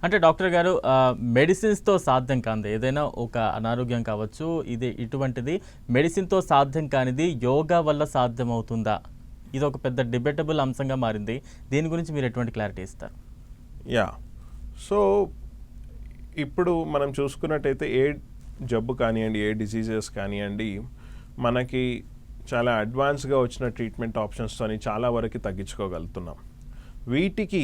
అంటే డాక్టర్ గారు మెడిసిన్స్‌తో సాధ్యం కానిది ఏదైనా ఒక అనారోగ్యం కావచ్చు, ఇది ఇటువంటిది మెడిసిన్‌తో సాధ్యం కానిది యోగా వల్ల సాధ్యమవుతుందా? ఇదొక పెద్ద డిబేటబుల్ అంశంగా మారింది. దీని గురించి మీరు ఎటువంటి క్లారిటీ ఇస్తారు? యాహ్! సో, ఇప్పుడు మనం చూసుకున్నట్టయితే ఏ జబ్బు కానియండి, ఏ డిసీజెస్ కానియండి, మనకి చాలా అడ్వాన్స్‌గా వచ్చిన ట్రీట్మెంట్ ఆప్షన్స్‌తోని చాలా వరకు తగ్గించుకోగలుగుతున్నాం. వీటికి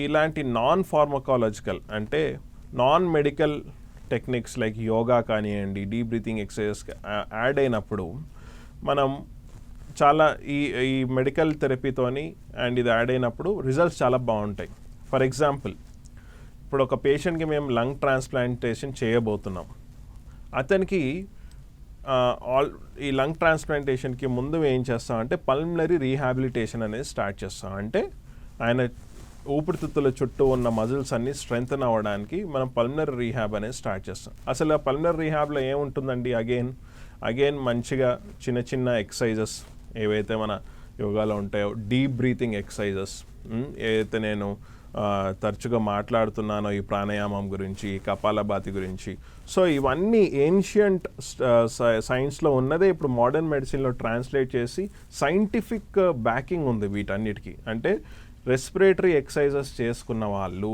ఇలాంటి నాన్ ఫార్మకాలజికల్ అంటే non medical techniques like yoga కానియండి, డీప్ బ్రీతింగ్ ఎక్సర్సైజెస్ యాడ్ అయినప్పుడు మనం చాలా ఈ మెడికల్ థెరపీతోని అండ్ ఇది యాడ్ అయినప్పుడు రిజల్ట్స్ చాలా బాగుంటాయి. ఫర్ ఎగ్జాంపుల్, ఇప్పుడు ఒక పేషెంట్కి మేము లంగ్ ట్రాన్స్ప్లాంటేషన్ చేయబోతున్నాం. అతనికి ఈ లంగ్ ట్రాన్స్ప్లాంటేషన్కి ముందు ఏం చేస్తామంటే పల్మనరీ రీహాబిలిటేషన్ అనేది స్టార్ట్ చేస్తాం. అంటే ఆయన ఊపిరితిత్తుల చుట్టూ ఉన్న మజిల్స్ అన్ని స్ట్రెంగ్తన్ అవ్వడానికి మనం పల్మనరీ రీహాబ్ అనేది స్టార్ట్ చేస్తాం. అసలు ఆ పల్మనరీ రీహాబ్లో ఏముంటుందండి? అగైన్ మంచిగా చిన్న చిన్న ఎక్సర్సైజెస్ ఏవైతే మన యోగాలో ఉంటాయో, డీప్ బ్రీతింగ్ ఎక్సర్సైజెస్, ఏదైతే నేను తరచుగా మాట్లాడుతున్నానో ఈ ప్రాణాయామం గురించి, కపాలభాతి గురించి. సో ఇవన్నీ ఏన్షియంట్ సైన్స్లో ఉన్నదే ఇప్పుడు మోడర్న్ మెడిసిన్లో ట్రాన్స్లేట్ చేసి సైంటిఫిక్ బ్యాకింగ్ ఉంది వీటన్నిటికీ. అంటే రెస్పిరేటరీ ఎక్సర్సైజెస్ చేసుకున్న వాళ్ళు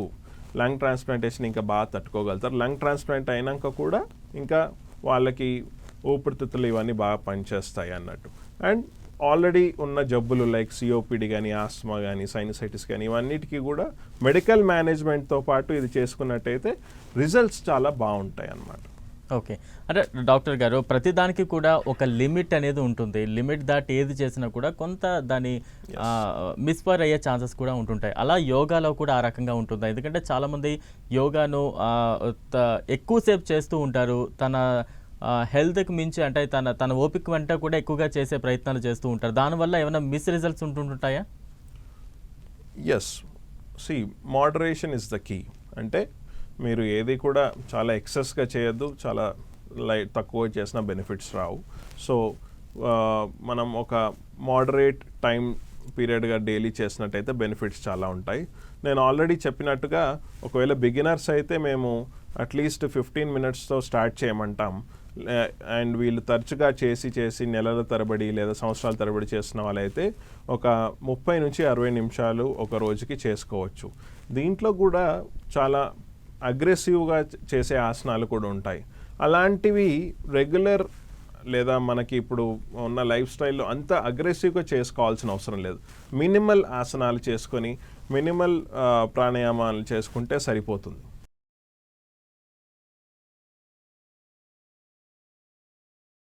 లంగ్ ట్రాన్స్ప్లాంటేషన్ ఇంకా బాగా తట్టుకోగలుగుతారు. లంగ్ ట్రాన్స్ప్లాంట్ అయినాక కూడా ఇంకా వాళ్ళకి ఊపిరితిత్తులు ఇవన్నీ బాగా పనిచేస్తాయి అన్నట్టు. అండ్ ఆల్రెడీ ఉన్న జబ్బులు లైక్ సిఓపిడి కానీ, ఆస్మా కానీ, సైనసైటిస్ కానీ, ఇవన్నిటికీ కూడా మెడికల్ మేనేజ్మెంట్తో పాటు ఇది చేసుకున్నట్టయితే రిజల్ట్స్ చాలా బాగుంటాయి అన్నమాట. ఓకే. అంటే డాక్టర్ గారు ప్రతిదానికి కూడా ఒక లిమిట్ అనేది ఉంటుంది. లిమిట్ దాటి ఏది చేసినా కూడా కొంత దాని మిస్ఫైర్ అయ్యే ఛాన్సెస్ కూడా ఉంటుంటాయి. అలా యోగాలో కూడా ఆ రకంగా ఉంటుందా? ఎందుకంటే చాలామంది యోగాను ఎక్కువసేపు చేస్తూ ఉంటారు. తన హెల్త్కి మించి అంటే తన ఓపిక వెంట కూడా ఎక్కువగా చేసే ప్రయత్నాలు చేస్తూ ఉంటారు. దానివల్ల ఏమైనా మిస్ రిజల్ట్స్ ఉంటుంటాయా? Yes, see moderation is the key. అంటే మీరు ఏది కూడా చాలా ఎక్సెస్గా చేయొద్దు, చాలా తక్కువ చేసిన బెనిఫిట్స్ రావు. సో మనం ఒక మోడరేట్ టైం పీరియడ్గా డైలీ చేసినట్టయితే బెనిఫిట్స్ చాలా ఉంటాయి. నేను ఆల్రెడీ చెప్పినట్టుగా ఒకవేళ బిగినర్స్ అయితే మేము అట్లీస్ట్ 15 మినిట్స్తో స్టార్ట్ చేయమంటాం. అండ్ వీళ్ళు తరచుగా చేసి నెలల తరబడి లేదా సంవత్సరాల తరబడి చేస్తున్న వాళ్ళైతే ఒక 30 నుంచి 60 నిమిషాలు ఒక రోజుకి చేసుకోవచ్చు. దీంట్లో కూడా చాలా అగ్రెసివ్గా చేసే ఆసనాలు కూడా ఉంటాయి. అలాంటివి రెగ్యులర్ లేదా మనకి ఇప్పుడు ఉన్న లైఫ్ స్టైల్లో అంత అగ్రెసివ్గా చేసుకోవాల్సిన అవసరం లేదు. మినిమల్ ఆసనాలు చేసుకొని మినిమల్ ప్రాణాయామాలు చేసుకుంటే సరిపోతుంది.